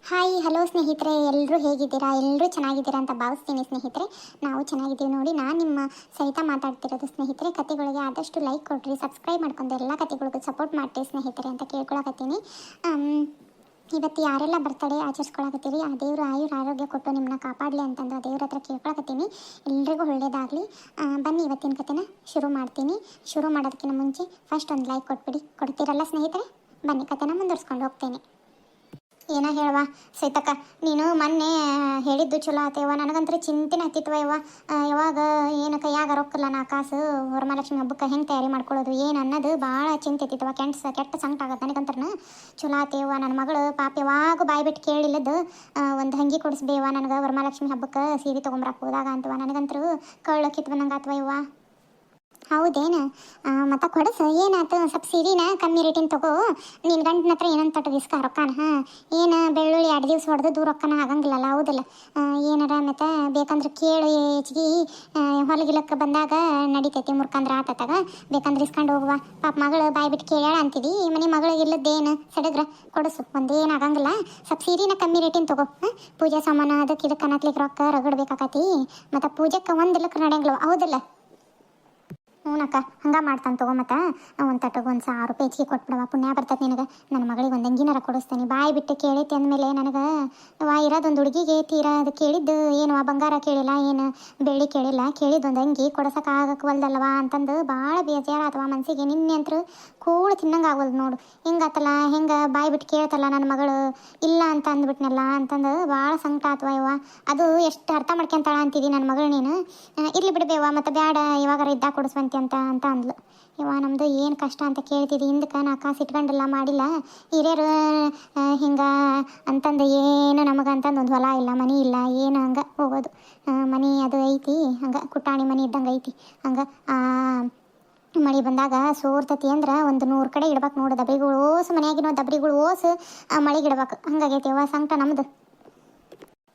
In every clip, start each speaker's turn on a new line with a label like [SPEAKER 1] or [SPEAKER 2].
[SPEAKER 1] Hi hello ಸ್ನೇಹಿತರೆ, ಎಲ್ಲರೂ ಹೇಗಿದ್ದೀರಾ? ಎಲ್ಲರೂ ಚೆನ್ನಾಗಿದ್ದೀರಾ ಅಂತ ಭಾವಿಸ್ತೀನಿ ಸ್ನೇಹಿತರೆ. ನಾವು ಚೆನ್ನಾಗಿದ್ದೀವಿ ನೋಡಿ. ನಾನು ನಿಮ್ಮ ಸಹಿತ ಮಾತಾಡ್ತಿರೋದು ಸ್ನೇಹಿತರೆ. ಕತೆಗಳಿಗೆ ಆದಷ್ಟು ಲೈಕ್ ಕೊಡ್ರಿ, ಸಬ್ಸ್ಕ್ರೈಬ್ ಮಾಡ್ಕೊಂಡು ಎಲ್ಲ ಕತೆಗಳಿಗೂ ಸಪೋರ್ಟ್ ಮಾಡ್ತೀವಿ ಸ್ನೇಹಿತರೆ ಅಂತ ಕೇಳ್ಕೊಳಕತ್ತೀನಿ. ಇವತ್ತು ಯಾರೆಲ್ಲ ಬರ್ತಡೇ ಆಚರಿಸ್ಕೊಳಕತ್ತೀರಿ, ಆ ದೇವರು ಆಯುರ್ ಆರೋಗ್ಯ ಕೊಟ್ಟು ನಿಮ್ಮನ್ನ ಕಾಪಾಡಲಿ ಅಂತಂದು ಆ ದೇವ್ರ ಹತ್ರ ಕೇಳ್ಕೊಳಕತ್ತೀನಿ. ಎಲ್ರಿಗೂ ಒಳ್ಳೇದಾಗಲಿ. ಬನ್ನಿ ಇವತ್ತಿನ ಕತೆನ ಶುರು ಮಾಡ್ತೀನಿ. ಶುರು ಮಾಡೋದಕ್ಕಿಂತ ಮುಂಚೆ ಫಸ್ಟ್ ಒಂದು ಲೈಕ್ ಕೊಡ್ತೀರಲ್ಲ ಸ್ನೇಹಿತರೆ? ಬನ್ನಿ ಕತೆನ ಮುಂದುವರ್ಸ್ಕೊಂಡು ಹೋಗ್ತೇನೆ. ಏನ ಹೇಳುವ ಸೈತಕ್ಕ, ನೀನು ಮೊನ್ನೆ ಹೇಳಿದ್ದು ಚಲೋ ಆತೇವ. ನನಗಂತೂ ಚಿಂತೆನ ಹತ್ತಿತ್ವ ಯವ್ವ. ಯಾವಾಗ ಏನು ಕೈಯಾಗ ರೊಕ್ಕಲ್ಲ, ನಾ ಕಾಸು ವರಮಹಾಲಕ್ಷ್ಮಿ ಹಬ್ಬಕ್ಕೆ ಹೆಂಗೆ ತಯಾರಿ ಮಾಡ್ಕೊಳ್ಳೋದು ಏನು ಅನ್ನೋದು ಭಾಳ ಚಿಂತೆ ಹತ್ತಿತ್ವ. ಕೆಟ್ಟ ಸಂಕಟ ಆಗತ್ತೆ ನನಗಂತ್ರನ. ಚಲೋ ಆತೇವ, ನನ್ನ ಮಗಳು ಪಾಪ ಯಾವಾಗ ಬಾಯಿ ಬಿಟ್ಟು ಕೇಳಿಲ್ಲದ್ದು ಒಂದು ಹಂಗಿ ಕೊಡಿಸ್ಬೇವ ನನಗೆ ವರಮಹಾಲಕ್ಷ್ಮಿ ಹಬ್ಬಕ್ಕೆ ಸೀರೆ ತೊಗೊಂಬರಕ್ಕೆ ಹೋದಾಗ ಅಂತವ. ನನಗಂತರೂ ಕಳ್ಳಕ್ಕಿತ್ವ ನಂಗೆ ಆತ್ವ ಯವ್ವ. ಹೌದೇನು? ಮತ್ತು ಕೊಡಸು ಏನಾಯ್ತು? ಸ್ವಲ್ಪ ಸೀರೆನ ಕಮ್ಮಿ ರೇಟಿನ ತಗೋ. ನಿನ್ನ ಗಂಟನ ಹತ್ರ ಏನಂತ ತಟದಿಸ್ಕ ರೊಕ್ಕನ. ಏನು ಬೆಳ್ಳುಳ್ಳಿ 2 ದಿವ್ಸ ಹೊಡೆದು ದೂರ ರೊಕ್ಕನ ಆಗಂಗಿಲ್ಲಲ್ಲ, ಹೌದಿಲ್ಲ? ಏನಾರ ಮತ್ತು ಬೇಕಂದ್ರೆ ಕೇಳು ಹೆಚ್ಚಿಗೆ ಹೊಲಗಿಲಕ್ಕೆ ಬಂದಾಗ ನಡಿತೈತಿ, ಮುರ್ಕಂದ್ರೆ ಆತತ್ತಾಗ ಬೇಕಂದ್ರೆ ಇಸ್ಕೊಂಡು ಹೋಗುವ. ಪಾಪ ಮಗಳು ಬಾಯಿ ಬಿಟ್ಟು ಕೇಳ್ಯಾಳ ಅಂತಿದಿ, ಮನೆ ಮಗಳಿಗೆ ಇಲ್ಲದ್ದೇನು ಸಡಗ್ರ ಕೊಡಸು, ಒಂದೇನು ಆಗಂಗಿಲ್ಲ. ಸ್ವಲ್ಪ ಸೀರೆನ ಕಮ್ಮಿ ರೇಟಿನ ತಗೋ. ಪೂಜೆ ಸಾಮಾನು ಅದಕ್ಕೆ ಇದಕ್ಕೆ ಅನ್ನತ್ಲಿಕ್ಕೆ ರೊಕ್ಕ ರಗಡ್ಬೇಕಾಕತಿ. ಮತ್ತು ಪೂಜೆಗೆ ಒಂದಿಲ್ಲಕ್ಕೆ ನಡೆಯಂಗಿಲ್ಲ, ಹೌದಿಲ್ಲ? ಹ್ಞೂನಕ್ಕ, ಹಂಗೆ ಮಾಡ್ತಾನೆ ತಗೋ. ಮತ್ತು ಒಂದು ತಟಗೆ ಒಂದು 1000 ರೂಪಾಯಿ ಹೆಚ್ಚಿಗೆ ಕೊಟ್ಬಿಡವ, ಪುಣ್ಯ ಬರ್ತದೆ ನಿನಗೆ. ನನ್ನ ಮಗಳಿಗೆ ಒಂದು ಅಂಗಿನಾರ ಕೊಡಿಸ್ತೀನಿ. ಬಾಯಿ ಬಿಟ್ಟು ಕೇಳೈತಿ ಅಂದಮೇಲೆ ನನಗೆ ಇರೋದೊಂದು ಹುಡುಗಿಗೆ ತೀರಾ ಅದು ಕೇಳಿದ್ದು ಏನು ಬಂಗಾರ ಕೇಳಿಲ್ಲ, ಏನು ಬೆಳ್ಳಿ ಕೇಳಿಲ್ಲ, ಕೇಳಿದ್ದೊಂದು ಅಂಗಿ ಕೊಡ್ಸೋಕ್ಕಾಗಕ್ಕೆ ಒಲ್ದಲ್ವಾ ಅಂತಂದು ಭಾಳ ಬೇಜಾರಾತವ ಮನಸ್ಸಿಗೆ. ನಿನ್ನೆ ಅಂತರೂ ಕೂಳು ತಿನ್ನಂಗೆ ಆಗೋದು ನೋಡು. ಹಿಂಗಾತಲ್ಲ, ಹೆಂಗೆ ಬಾಯಿ ಬಿಟ್ಟು ಕೇಳ್ತಲ್ಲ ನನ್ನ ಮಗಳು, ಇಲ್ಲ ಅಂತ ಅಂದ್ಬಿಟ್ನಲ್ಲ ಅಂತಂದು ಭಾಳ ಸಂಕಟ ಆತವ ಯವ್ವ. ಅದು ಎಷ್ಟು ಅರ್ಥ ಮಾಡ್ಕೊಂತಾಳ ಅಂತಿದ್ದಿ ನನ್ನ ಮಗಳು ನೀನು. ಇರ್ಲಿ ಬಿಡಬೇವ, ಮತ್ತು ಬೇಡ ಇವಾಗಾರ ಇದ್ದಾಗ ಕೊಡಿಸ್ವಂತಿ ಅಂತ ಅಂದ್ಲು. ಇವ ನಮ್ಮದು ಏನು ಕಷ್ಟ ಅಂತ ಕೇಳ್ತಿದ್ದಿ, ಹಿಂದಕ್ಕೆ ನಾ ಕಾಸು ಇಟ್ಕೊಂಡಿಲ್ಲ, ಮಾಡಿಲ್ಲ. ಹಿರಿಯರು ಹಿಂಗೆ ಅಂತಂದು ಏನು ನಮಗೆ ಅಂತಂದು ಒಂದು ಹೊಲ ಇಲ್ಲ, ಮನೆ ಇಲ್ಲ, ಏನು ಹಂಗೆ ಹೋಗೋದು. ಮನೆ ಅದು ಐತಿ, ಹಂಗೆ ಕುಟ್ಟಾಣಿ ಮನೆ ಇದ್ದಂಗೆ ಐತಿ. ಹಂಗೆ ಮಳೆ ಬಂದಾಗ ಸೋರ್ತತಿ ಅಂದ್ರೆ ಒಂದು 100 ಕಡೆ ಇಡ್ಬೇಕು ನೋಡು ದಬ್ರಿಗಳು. ಓಸು ಮನೆಯಾಗಿನೋ ದಬ್ರಿಗಳು ಓಸು ಮಳೆಗೆ ಇಡ್ಬೇಕು. ಹಂಗಾಗೈತಿ ಅವ್ವ ಸಂಕಟ ನಮ್ಮದು.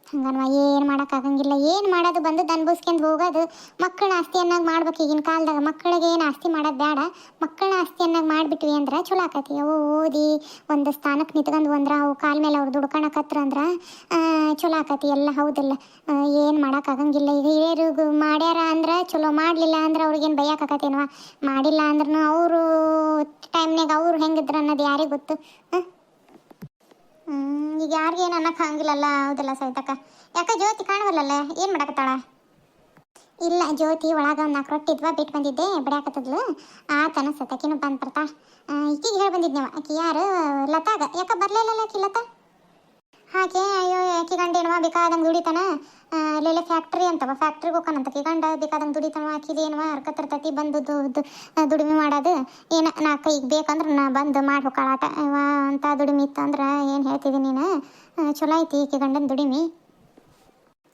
[SPEAKER 1] ಹಂಗನ್ವ ಏನು ಮಾಡೋಕ್ಕಾಗಂಗಿಲ್ಲ. ಏನು ಮಾಡೋದು, ಬಂದು ಅನ್ಭವಿಸ್ಕೊಂಡು ಹೋಗೋದು. ಮಕ್ಕಳನ್ನ ಆಸ್ತಿಯನ್ನಾಗಿ ಮಾಡ್ಬೇಕು. ಈಗಿನ ಕಾಲದಾಗ ಮಕ್ಕಳಿಗೆ ಏನು ಆಸ್ತಿ ಮಾಡೋದು ಬೇಡ, ಮಕ್ಕಳನ್ನ ಆಸ್ತಿಯನ್ನಾಗಿ ಮಾಡಿಬಿಟ್ವಿ ಅಂದ್ರೆ ಚಲೋ ಆಕತಿ. ಅವು ಓದಿ ಒಂದು ಸ್ಥಾನಕ್ಕೆ ನಿಂತ್ಕೊಂಡು ಅಂದ್ರೆ ಅವು ಕಾಲ ಮೇಲೆ ಅವ್ರು ದುಡ್ಕೊಳಕತ್ರ ಅಂದ್ರೆ ಚಲೋ ಆಕತಿ ಎಲ್ಲ, ಹೌದಿಲ್ಲ? ಏನು ಮಾಡೋಕ್ಕಾಗಂಗಿಲ್ಲ. ಈಗ ಹಿರಿಯರಿಗೂ ಮಾಡ್ಯಾರ ಅಂದ್ರೆ ಚಲೋ, ಮಾಡಲಿಲ್ಲ ಅಂದ್ರೆ ಅವ್ರಿಗೇನು ಬೈಯೋಕ್ಕಾಗತ್ತೇನವ? ಮಾಡಿಲ್ಲ ಅಂದ್ರೂ ಅವರು ಟೈಮ್ನಾಗ ಅವ್ರು ಹೆಂಗಿದ್ರು ಅನ್ನೋದು ಯಾರಿಗೆ ಗೊತ್ತು? ಈಗ ಯಾರಿಗೇನು ಅನ್ನೋಕ್ಕಾಗಿಲ್ಲಲ್ಲ, ಹೌದಲ್ಲ ಸವಿತಕ್ಕ? ಯಾಕೆ ಜ್ಯೋತಿ ಕಾಣವಲ್ಲಲ್ಲ, ಏನು ಮಾಡಕತ್ತಾಳ? ಇಲ್ಲ, ಜ್ಯೋತಿ ಒಳಗೆ ಒಂದು 4 ರೊಟ್ಟಿ ಇದ್ವಾ, ಬಿಟ್ಟು ಬಂದಿದ್ದೆ, ಬಿಡಾಕತ್ತದ್ಲು. ಅನಿಸ್ತತೆ ಆಕಿನೂ ಬರ್ತಾ. ಈಕಿಗೆ ಹೇಳಿ ಬಂದಿದ್ನೇವ, ಆಕಿ ಯಾರು ಲತಾಗ. ಯಾಕೆ ಬರಲಿಲ್ಲಲ್ಲ ಆಕಿ ಲತಾ? ಹಾಗೆ ಅಯ್ಯೋ, ಆಕಿ ಗಂಡ ಏನವ ಬೇಕಾದಂಗೆ ದುಡಿತಾನ. ಅಲ್ಲೆಲ್ಲ ಫ್ಯಾಕ್ಟ್ರಿ ಅಂತವ, ಫ್ಯಾಕ್ಟ್ರಿಗೆ ಹೋಗೋಣಂತ ಆಕಿ ಗಂಡ ಬೇಕಾದಂಗೆ ದುಡಿತಾನವ. ಆಕಿದೇನವ ಹರ್ಕತ್ತಿರ್ತೈತಿ ಬಂದು ದುಡಿಮೆ ಮಾಡೋದು. ಏನು ನಾ ಕೈಗೆ ಬೇಕಂದ್ರೆ ನಾ ಬಂದು ಮಾಡಿ ಹೋಗಾಳಾಟ ಅಂತ ದುಡಿಮೆ ಇತ್ತು ಅಂದ್ರೆ ಏನು ಹೇಳ್ತಿದ್ದೀನಿ ನೀನು? ಚಲೋ ಐತಿ ಈಕಿ ಗಂಡನ ದುಡಿಮೆ.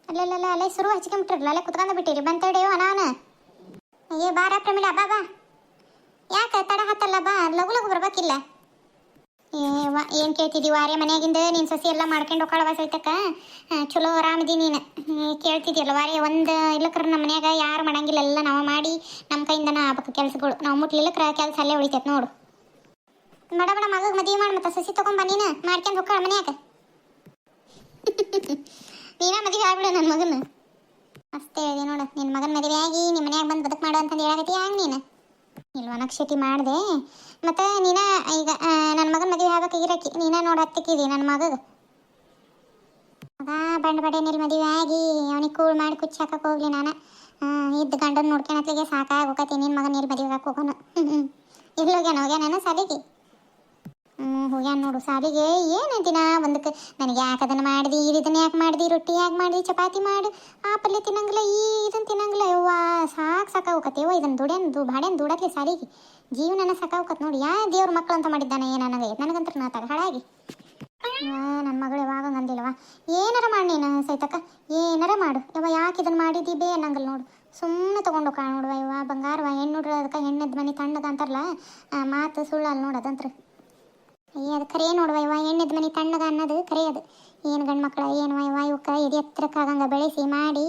[SPEAKER 1] ಅಲ್ಲೇ ಶುರು ಹಚ್ಕೊಂಬಿಟ್ರಲ್ಲ, ಅಲ್ಲೇ ಕುತ್ಕೊಂಡು ಬಿಟ್ಟಿರಿ. ಬಂತೇಡೆಯೋ ನಾನು. ಅಯ್ಯೋ ಬಾರ ಪ್ರಮಿಳಾ, ಬಾ. ಯಾಕೆ ತಡ ಹತ್ತಲ್ಲ, ಬಾ, ಲಗು ಲಗು ಬರ್ಬೇಕಿಲ್ಲ. ಏನು ಕೇಳ್ತಿದ್ದೀವಿ ವಾರೇ ಮನೆಯಾಗಿಂದ ನೀನು ಸಸಿ ಎಲ್ಲ ಮಾಡ್ಕೊಂಡು ಹೋಗಾಳವ ಸಹಿತಕ್ಕ. ಚಲೋ ಆರಾಮದಿ ನೀನು. ಕೇಳ್ತಿದ್ದೀರಲ್ಲ ವಾರೇ ಒಂದು ಇಲ್ಲಕ್ರ ನಮ್ಮ ಮನ್ಯಾಗ ಯಾರು ಮಾಡಂಗಿಲ್ಲ, ಎಲ್ಲ ನಾವು ಮಾಡಿ ನಮ್ಮ ಕೈಯಿಂದನ ಆಗ್ಬೇಕು ಕೆಲಸಗಳು. ನಾವು ಮುಟ್ಲಿಲ್ಲಕ್ರ ಕೆಲಸ ಅಲ್ಲೇ ಉಳಿತೈತೆ ನೋಡು. ಬಡ ಮಗಗೆ ಮದುವೆ ಮಾಡಿ ಮತ್ತೆ ಸಸಿ ತೊಗೊಂಬ, ನೀನು ಮಾಡ್ಕೊಂಡು ಹೋಗಾಳ ಮನ್ಯಾಗ. ನೀನ ಮದುವೆ ಆಗ್ಬಿಡು ನನ್ನ ಮಗನ. ಅಷ್ಟೇ ಹೇಳಿದೆ ನೋಡು, ನಿನ್ನ ಮಗನ ಮದುವೆ ಆಗಿ ನಿಮ್ಮ ಮನ್ಯಾಗ ಬಂದು ಬದುಕು ಮಾಡು ಅಂತಂದು ಹೇಳಕತ್ತಿ ಹಂಗೆ ನೀನು. ಇಲ್ವ ನಕ್ಷತಿ ಮಾಡಿದೆ. ಮತ್ತು ನೀನ ಈಗ ನನ್ನ ಮಗನ ಮದುವೆ ಆಗ್ಬೇಕಾಗಿರಕ್ಕಿ ನೀನ ನೋಡಿ ಹತ್ತಿಕ್ಕಿದಿ ನನ್ನ ಮಗಗೆ. ಮಗ ಬಡೇನಿಲ್ಲಿ ಮದುವೆ ಆಗಿ ಅವನಿಗೆ ಕೂಳು ಮಾಡಿ ಕುಚ್ಚಿ ಹಾಕಕ್ಕೆ ಹೋಗ್ಲಿ ನಾನು. ಇದ್ದು ಗಂಡನ ನೋಡ್ಕೊಳತ್ಲಿಗೆ ಸಾಕಾಗಿ ಹೋಗತ್ತಿ. ನಿನ್ನ ಮಗನ ಇಲ್ಲಿ ಮದುವೆ ಹಾಕಿ ಹೋಗೋನು. ಇಲ್ಲಿ ಹೋಗ್ಯಾನ ಸಾಲಿಗೆ. ಹೋಗ್ಯಾನ ನೋಡು ಸಾಲಿಗೆ. ಏನು ದಿನ ಒಂದಕ್ಕೆ ನನಗೆ ಯಾಕೆ ಅದನ್ನು ಮಾಡಿದಿ, ಇದನ್ನು ಯಾಕೆ ಮಾಡಿದಿ, ರೊಟ್ಟಿ ಯಾಕೆ ಮಾಡಿದಿ, ಚಪಾತಿ ಮಾಡಿ ಆ ಪಲ್ಯ ತಿನ್ನಂಗಿಲ್ಲ, ಇದನ್ನು ತಿನ್ನಂಗಿಲ್ಲ. ಯವ್ವ ಸಾಕಾಗೋಕತ್ತೆ ಯವ್ವ. ಇದನ್ನು ಬಾಡ್ಯಾನ ದುಡತ್ಲಿ ಸಾಲಿಗೆ ಜೀವನನ ಸಾಕಾಗೋಕತ್ತೆ ನೋಡಿ. ದೇವ್ರ ಮಕ್ಕಳು ಅಂತ ಮಾಡಿದ್ದಾನೆ ನನಗೆ, ನನಗಂತ ನಾತಾಗ ಹಾಳಾಗಿ. ನನ್ನ ಮಗಳು ಯಾವಾಗ ಅಂದಿಲ್ಲವ. ಏನಾರ ಮಾಡಿ ನೀನು ಸೈತಕ್ಕ, ಏನಾರ ಮಾಡು ಯವ್ವ. ಯಾಕೆ ಇದನ್ನು ಮಾಡಿದಿ ಬೇ ಅನ್ನಂಗಲ್ಲ ನೋಡು. ಸುಮ್ಮನೆ ತೊಗೊಂಡು ಕಾಣ ನೋಡುವ ಯವ್ವ. ಬಂಗಾರವ ಹೆಣ್ಣು ನೋಡ್ರಿ, ಅದಕ್ಕೆ ಹೆಣ್ಣದ ಮನೆ ತಣ್ಣದ ಅಂತಾರಲ್ಲ, ಮಾತು ಸುಳ್ಳಲ್ಲ ನೋಡು ಅದಂತ್ರ. ಅದು ಖರೆ ನೋಡುವ ಯವ್ವ. ಹೆಣ್ಣದ ಮನೆ ತಣ್ಣಗ ಅನ್ನೋದು ಖರೆ ಹೊಡೆಯೋದು. ಏನು ಗಂಡು ಮಕ್ಳು ಏನು ಇವಕ್ಕೆ ಎದೆ ಎತ್ತರಕ್ಕಾಗಂಗೆ ಬೆಳೆಸಿ ಮಾಡಿ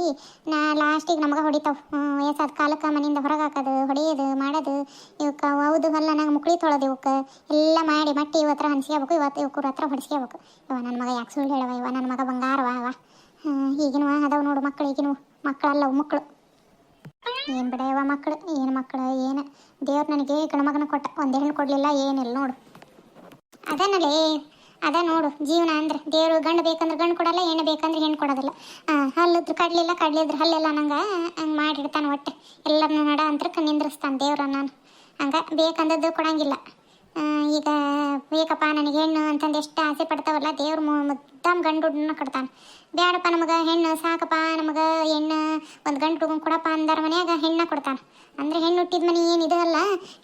[SPEAKER 1] ಲಾಸ್ಟಿಗೆ ನಮಗೆ ಹೊಡಿತಾವೆ. ವಯಸ್ಸಾದ ಕಾಲಕ್ಕೆ ಮನೆಯಿಂದ ಹೊರಗೆ ಹಾಕೋದು, ಹೊಡೆಯೋದು, ಮಾಡೋದು. ಇವಕ್ಕೆ ಹೌದು ಅಲ್ಲ ನಂಗೆ ಮುಕ್ಳಿ ತೊಳೋದು ಇವಕ್ಕೆ ಎಲ್ಲ ಮಾಡಿ ಮಟ್ಟಿ ಇವತ್ತರ ಹಂಚ್ಕೋಬೇಕು, ಇವಕ್ಕೂರ ಹತ್ರ ಹೊಡಿಸ್ಕೋಬೇಕು. ನನ್ನ ಮಗ ಯಾಕೆ ಸುಳ್ಳು ಹೇಳವ, ನನ್ನ ಮಗ ಬಂಗಾರವ ಈಗಿನ ಅದಾವ ನೋಡು ಮಕ್ಕಳು, ಈಗಿನ ಮಕ್ಕಳಲ್ಲವು ಮಕ್ಕಳು. ಏನು ಬಿಡ ಮಕ್ಕಳು, ಏನು ಮಕ್ಕಳು ಏನು. ದೇವ್ರು ನನಗೆ ಗಣಮಗನ ಕೊಟ್ಟ, ಒಂದೇ ಹೆಣ್ಣು ಕೊಡಲಿಲ್ಲ, ಏನಿಲ್ಲ ನೋಡು. ಅದನ್ನಲೇ ಅದ ನೋಡು ಜೀವನ ಅಂದ್ರೆ. ದೇವರು ಗಂಡು ಬೇಕಂದ್ರೆ ಗಂಡು ಕೊಡಲ್ಲ, ಹೆಣ್ಣು ಬೇಕಂದ್ರೆ ಹೆಣ್ಣು ಕೊಡೋದಿಲ್ಲ. ಹಲ್ಲಿದ್ರು ಕಡ್ಲಿದ್ರೆ ಹಲ್ಲೆಲ್ಲ ನಂಗೆ ಹಂಗೆ ಮಾಡಿರ್ತಾನೆ. ಒಟ್ಟೆ ಎಲ್ಲರನ್ನೂ ನಡ ಅಂತ ನಿಂದ್ರಿಸ್ತಾನೆ ದೇವ್ರ. ನಾನು ಹಂಗೆ ಬೇಕಂದದ್ದು ಕೊಡಂಗಿಲ್ಲ. ಈಗ ಬೇಕಪ್ಪ ನನಗೆ ಹೆಣ್ಣು ಅಂತಂದು ಎಷ್ಟು ಆಸೆ ಪಡ್ತಾವಲ್ಲ, ದೇವ್ರು ಮುದ್ದಾಮ್ ಗಂಡು ಹುಡ್ಡನ್ನ ಕೊಡ್ತಾನೆ. ಬೇಡಪ್ಪ ನಮಗೆ ಹೆಣ್ಣು ಸಾಕಪ್ಪ, ನಮಗೆ ಹೆಣ್ಣು ಒಂದು ಗಂಡು ಹುಡುಗನ್ ಕೊಡಪ್ಪ ಅಂದಾರ ಮನ್ಯಾಗ ಹೆಣ್ಣ ಕೊಡ್ತಾನೆ. ಅಂದರೆ ಹೆಣ್ಣು ಹುಟ್ಟಿದ ಮನೆ ಏನಿದೆ ಅಲ್ಲ,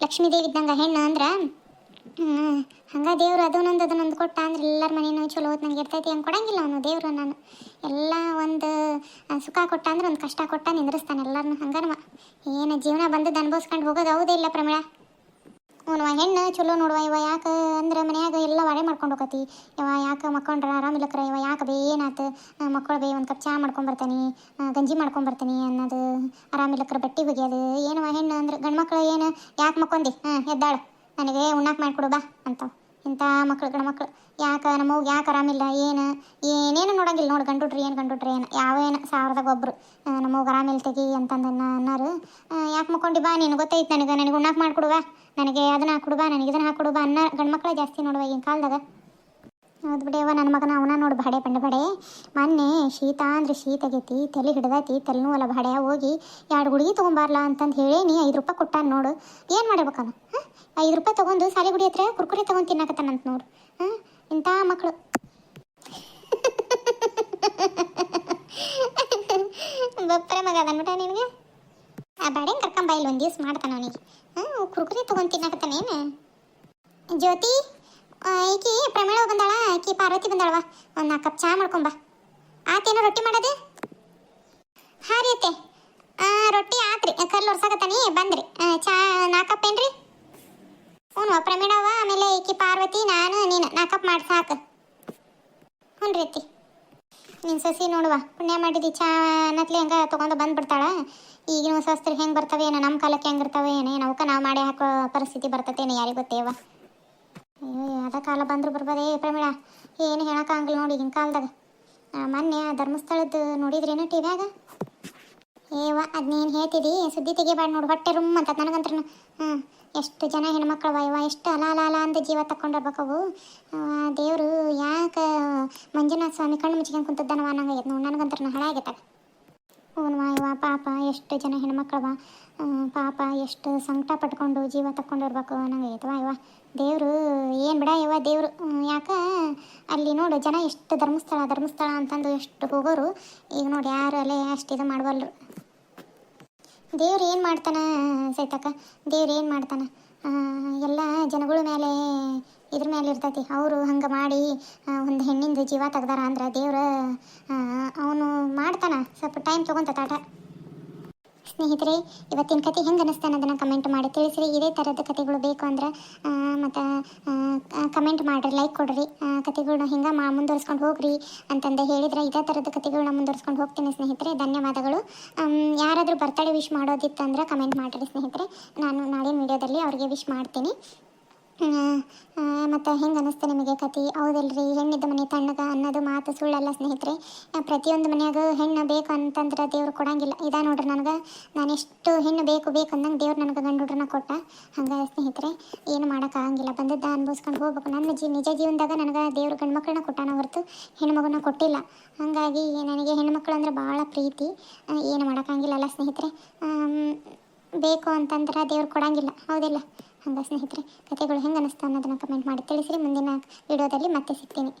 [SPEAKER 1] ಲಕ್ಷ್ಮೀ ದೇವಿ ಇದ್ದಂಗೆ ಹೆಣ್ಣು ಅಂದ್ರೆ. ಹಂಗೆ ದೇವ್ರು ಅದನ್ನೊಂದು ಕೊಟ್ಟ ಅಂದ್ರೆ ಎಲ್ಲರ ಮನೇನು ಚಲೋ ನಂಗೆ ಇರ್ತೈತಿ. ಹಂಗೆ ಕೊಡಂಗಿಲ್ಲ ಅವನು ದೇವ್ರು. ನಾನು ಎಲ್ಲ ಒಂದು ಸುಖ ಕೊಟ್ಟ ಅಂದ್ರೆ ಒಂದು ಕಷ್ಟ ಕೊಟ್ಟ ನಿಂದ್ರಿಸ್ತಾನೆ ಎಲ್ಲರನ್ನು. ಹಂಗೆ ಏನು ಜೀವನ ಬಂದದ್ದು ಅನ್ಭವಿಸ್ಕೊಂಡು ಹೋಗೋದು ಹೌದೇ ಇಲ್ಲ ಪ್ರಮೇಳ. ಹೆಣ್ಣು ಚಲೋ ನೋಡುವ ಇವ. ಯಾಕೆ ಅಂದ್ರೆ ಮನ್ಯಾಗ ಎಲ್ಲ ವಾಡೆ ಮಾಡ್ಕೊಂಡು ಹೋಗತಿ. ಯಾಕೆ ಮಕ್ಕೊಂಡ್ರೆ ಆರಾಮಿಲ್ಲಕ್ರ ಇವ ಯಾಕೆ ಏನಾಯ್ತು ಮಕ್ಕಳು ಒಂದು ಕಪ್ ಚಹಾ ಮಾಡ್ಕೊಂಬರ್ತಾನೆ, ಗಂಜಿ ಮಾಡ್ಕೊಂಬರ್ತಾನೆ ಅನ್ನೋದು, ಆರಾಮಿಲ್ಲಕ್ರ ಬಟ್ಟೆ ಒಗೆಯೋದು. ಏನು ಹೆಣ್ಣು ಅಂದ್ರೆ ಗಂಡು ಮಕ್ಳು ಏನು ಯಾಕೆ ಮಕ್ಕೊಂಡಿ ಎದ್ದಾಳು ನನಗೆ ಉಣ್ಣಾಕ್ ಮಾಡಿಕೊಡು ಬಾ ಅಂತಾವ. ಇಂಥ ಮಕ್ಳು ಗಂಡು ಮಕ್ಳು ಯಾಕೆ ನಮಗೆ ಯಾಕೆ ಆರಾಮಿಲ್ಲ ಏನೇನು ನೋಡಂಗಿಲ್ಲ ನೋಡು. ಗಂಡುಡ್ರಿ ಏನು ಯಾವೇನು ಸಾವಿರದಾಗ ಒಬ್ಬರು ನಮಗೆ ಆರಾಮಿಲ್ಲ ತೆಗಿ ಅಂತಂದು ಅನ್ನೋರು. ಯಾಕೆ ಮಕ್ಕೊಂಡಿ ಬಾ ನೀನು ಗೊತ್ತೈತೆ ನನಗೆ ಉಣ್ಣಾಕ್ ಮಾಡಿಕೊಡುವ, ನನಗೆ ಅದನ್ನ ಹಾಕ್ಕೊಡುವ, ನನಗೆ ಇದನ್ನು ಹಾಕ್ಕೊಡುವ ಅನ್ನೋ ಗಂಡು ಮಕ್ಕಳೇ ಜಾಸ್ತಿ ನೋಡುವ ಈಗಿನ ಕಾಲದಾಗ. ಹೌದು ಬಿಡೇವ ನನ್ನ ಮಗನ ಅವನ ನೋಡು ಬಡೆ ಬಡೆ. ಮೊನ್ನೆ ಶೀತ ಅಂದ್ರೆ ಶೀತ ಆಗೈತಿ, ತಲೆ ಹಿಡ್ದೈತಿ, ತಲೆನೂ ಅಲ್ಲ ಬಡೆ. ಹೋಗಿ 2 ಗುಳಿಗೆ ತೊಗೊಂಬಾರ್ಲಾ ಅಂತಂದು ಹೇಳೇನಿ. 5 ರೂಪಾಯಿ ಕೊಟ್ಟಾನ ನೋಡು. ಏನು ಮಾಡ್ಬೇಕವ 5 ರೂಪಾಯಿ ತೊಗೊಂಡು ಸಾಲಿ ಗುಡಿ ಹತ್ರ ಕುರ್ಕುರಿ ತೊಗೊಂಡು ತಿನ್ನಕತ್ತಾನಂತ ನೋಡು. ಇಂಥ ಮಕ್ಕಳು. ಬಪ್ಪರೆ ಮಗ ಅದನ್ಬಿಟ್ಟ ನಿನಗೆ. ಆ ಬಾಡೆಂಗೆ ಕರ್ಕೊಂಬಾಯಿಲ್ ಒಂದು ದಿವ್ಸ ಮಾಡ್ತಾನೆ ಅವನಿಗೆ. ಕುರ್ಕುರಿ ತೊಗೊಂಡು ತಿನ್ನಕತ್ತಾನೇನು. ಜ್ಯೋತಿ ಈಕಿ ಪ್ರಮೇಳ ಬಂದಾಳ, ಆಕಿ ಪಾರ್ವತಿ ಬಂದಾಳವ. ಒಂದು 4 ಕಪ್ ಚಹಾ ಮಾಡ್ಕೊಂಬ. ಆತೇನೋ ರೊಟ್ಟಿ ಮಾಡೋದು? ಹಾಂ ರೀ ಅತ್ತೆ, ರೊಟ್ಟಿ ಆತ್ರಿ, ಕಲ್ಲು ಒರ್ಸಾಕತ್ತಾನಿ ಬಂದ್ರಿ. ಚಹಾ 4 ಕಪ್ ಏನ್ರಿ? ಹ್ಞೂ ಪ್ರಮೇಳವ, ಆಮೇಲೆ ಈಕಿ ಪಾರ್ವತಿ, ನಾನು ನೀನು 4 ಕಪ್ ಮಾಡಿ ಸಾಕು. ಹ್ಞೂ ರೀ ಅತ್ತಿ. ನಿನ್ನ ಸಸಿ ನೋಡುವ ಪುಣ್ಯ ಮಾಡಿದಿ, ಚಹಾ ಅನ್ನತ್ಲಿ ಹಂಗೆ ತೊಗೊಂಡು ಬಂದುಬಿಡ್ತಾಳ. ಈಗಿನ ಹೊಸಸ್ತ್ರು ಹೆಂಗೆ ಬರ್ತವೆ ಏನೋ, ನಮ್ಮ ಕಾಲಕ್ಕೆ ಹೆಂಗೆ ಇರ್ತವೆ ಏನೇನು ಅವಕ್ಕೆ ನಾವು ಮಾಡಿ ಹಾಕೋ ಪರಿಸ್ಥಿತಿ ಬರ್ತತೇನೆ ಯಾರಿಗೆ ಗೊತ್ತೇವ. ಅಯ್ಯೋ ಅದ ಕಾಲ ಬಂದರೂ ಬರ್ಬೋದೇ ಪ್ರಮೇಳ, ಏನು ಹೇಳೋಕ್ಕಾಗಲ್ಲ ನೋಡಿ ಈಗಿನ ಕಾಲದಾಗ. ಮೊನ್ನೆ ಧರ್ಮಸ್ಥಳದ್ದು ನೋಡಿದ್ರೇನು ಟಿವ್ಯಾಗ? ಅದನ್ನೇನು ಹೇಳ್ತಿದ್ದಿ ಸುದ್ದಿ ತೆಗಿಬಾರ್ದು ನೋಡು, ಹೊಟ್ಟೆ ರೂಮ್ ಅಂತ ನನಗಂತ್ರ. ಎಷ್ಟು ಜನ ಹೆಣ್ಮಕ್ಳು ಇವ, ಎಷ್ಟು ಅಲ ಅಂತ ಜೀವ ತಗೊಂಡಿರ್ಬೇಕವು. ದೇವರು ಯಾಕೆ ಮಂಜುನಾಥ ಸ್ವಾಮಿ ಕಣ್ಣು ಮುಚ್ಕೊಂಡು ಕುಂತದ್ದನವ ಅನ್ನಂಗಾಗೈತೆ ನೋಡಿ ನನಗಂತ್ರ. ಹಾಳಾಗೈತಾಗ. ಇವ ಪಾಪ ಎಷ್ಟು ಜನ ಹೆಣ್ಮಕ್ಳವ, ಪಾಪ ಎಷ್ಟು ಸಂಕಟ ಪಟ್ಕೊಂಡು ಜೀವ ತಗೊಂಡಿರ್ಬೇಕು ಅನ್ನಂಗಾಗೈತವ. ಇವ ದೇವರು ಏನು ಬಿಡ ಇವ ದೇವರು. ಯಾಕೆ ಅಲ್ಲಿ ನೋಡು ಜನ ಎಷ್ಟು ಧರ್ಮಸ್ಥಳ ಅಂತಂದು ಎಷ್ಟು ಹೋಗೋರು. ಈಗ ನೋಡಿ ಯಾರು ಅಲ್ಲೇ ಅಷ್ಟು ಇದು ಮಾಡಬಲ್ಲರು. ದೇವ್ರು ಏನು ಮಾಡ್ತಾನೆ ಸೈತಕ್ಕ, ದೇವ್ರು ಏನು ಮಾಡ್ತಾನೆ ಎಲ್ಲ ಜನಗಳ ಮೇಲೆ ಇದ್ರ ಮೇಲೆ ಇರ್ತೈತಿ. ಅವರು ಹಂಗೆ ಮಾಡಿ ಒಂದು ಹೆಣ್ಣಿಂದ ಜೀವ ತೆಗ್ದಾರ ಅಂದ್ರೆ ದೇವ್ರು ಅವನು ಮಾಡ್ತಾನೆ. ಸ್ವಲ್ಪ ಟೈಮ್ ತೊಗೊಂತ ತಾಟ. ಸ್ನೇಹಿತರೆ, ಇವತ್ತಿನ ಕತೆ ಹೆಂಗೆ ಅನ್ನಿಸ್ತಾನೆ ಅದನ್ನು ಕಮೆಂಟ್ ಮಾಡಿ ತಿಳಿಸಿರಿ. ಇದೇ ಥರದ ಕತೆಗಳು ಬೇಕು ಅಂದ್ರೆ ಮತ್ತು ಕಮೆಂಟ್ ಮಾಡಿರಿ, ಲೈಕ್ ಕೊಡ್ರಿ. ಕತೆಗಳನ್ನ ಹಿಂಗೆ ಮುಂದುವರ್ಸ್ಕೊಂಡು ಹೋಗ್ರಿ ಅಂತಂದು ಹೇಳಿದರೆ ಇದೇ ಥರದ ಕತೆಗಳನ್ನ ಮುಂದುವರ್ಸ್ಕೊಂಡು ಹೋಗ್ತೀನಿ ಸ್ನೇಹಿತರೆ. ಧನ್ಯವಾದಗಳು. ಯಾರಾದರೂ ಬರ್ತಡೇ ವಿಶ್ ಮಾಡೋದಿತ್ತಂದ್ರೆ ಕಮೆಂಟ್ ಮಾಡಿರಿ ಸ್ನೇಹಿತರೆ. ನಾನು ನಾಳಿನ ವಿಡಿಯೋದಲ್ಲಿ ಅವ್ರಿಗೆ ವಿಶ್ ಮಾಡ್ತೀನಿ. ಮತ್ತು ಹೆಂಗೆ ಅನ್ನಿಸ್ತೆ ನಿಮಗೆ ಕತೆ? ಹೌದಲ್ರಿ, ಹೆಣ್ಣಿದ್ದ ಮನೆ ತಣ್ಣಗ ಅನ್ನೋದು ಮಾತು ಸುಳ್ಳಲ್ಲ ಸ್ನೇಹಿತರೆ. ಪ್ರತಿಯೊಂದು ಮನೆಯಾಗ ಹೆಣ್ಣು ಬೇಕು ಅಂತಂದ್ರೆ ದೇವ್ರು ಕೊಡಂಗಿಲ್ಲ. ಇದಾ ನೋಡ್ರಿ ನನಗೆ, ನಾನು ಎಷ್ಟು ಹೆಣ್ಣು ಬೇಕು ಅಂದಂಗೆ ದೇವ್ರು ನನಗೆ ಗಂಡು ಹುಡ್ರನ್ನ ಕೊಟ್ಟ. ಹಂಗೆ ಸ್ನೇಹಿತರೆ ಏನು ಮಾಡೋಕ್ಕಾಗಂಗಿಲ್ಲ, ಬಂದದ್ದು ಅನ್ಭವಿಸ್ಕೊಂಡು ಹೋಗ್ಬೇಕು. ನನ್ನ ನಿಜ ಜೀವನದಾಗ ನನಗೆ ದೇವ್ರು ಗಂಡು ಮಕ್ಕಳನ್ನ ಕೊಟ್ಟಾನ ಹೊರತು ಹೆಣ್ಣು ಮಗುನ ಕೊಟ್ಟಿಲ್ಲ. ಹಾಗಾಗಿ ನನಗೆ ಹೆಣ್ಮಕ್ಳು ಅಂದರೆ ಭಾಳ ಪ್ರೀತಿ. ಏನು ಮಾಡೋಕ್ಕಾಗಿಲ್ಲಲ್ಲ ಸ್ನೇಹಿತರೆ. ಬೇಕು ಅಂತಂದ್ರೆ ದೇವ್ರು ಕೊಡಂಗಿಲ್ಲ, ಹೌದಿಲ್ಲ? ಹಂಗೆ ಸ್ನೇಹಿತರೆ, ಕತೆಗಳು ಹೆಂಗೆ ಅನ್ನಿಸ್ತಾ ಅನ್ನೋದನ್ನು ಕಮೆಂಟ್ ಮಾಡಿ ತಿಳಿಸಿರಿ. ಮುಂದಿನ ವಿಡಿಯೋದಲ್ಲಿ ಮತ್ತೆ ಸಿಗ್ತೀನಿ.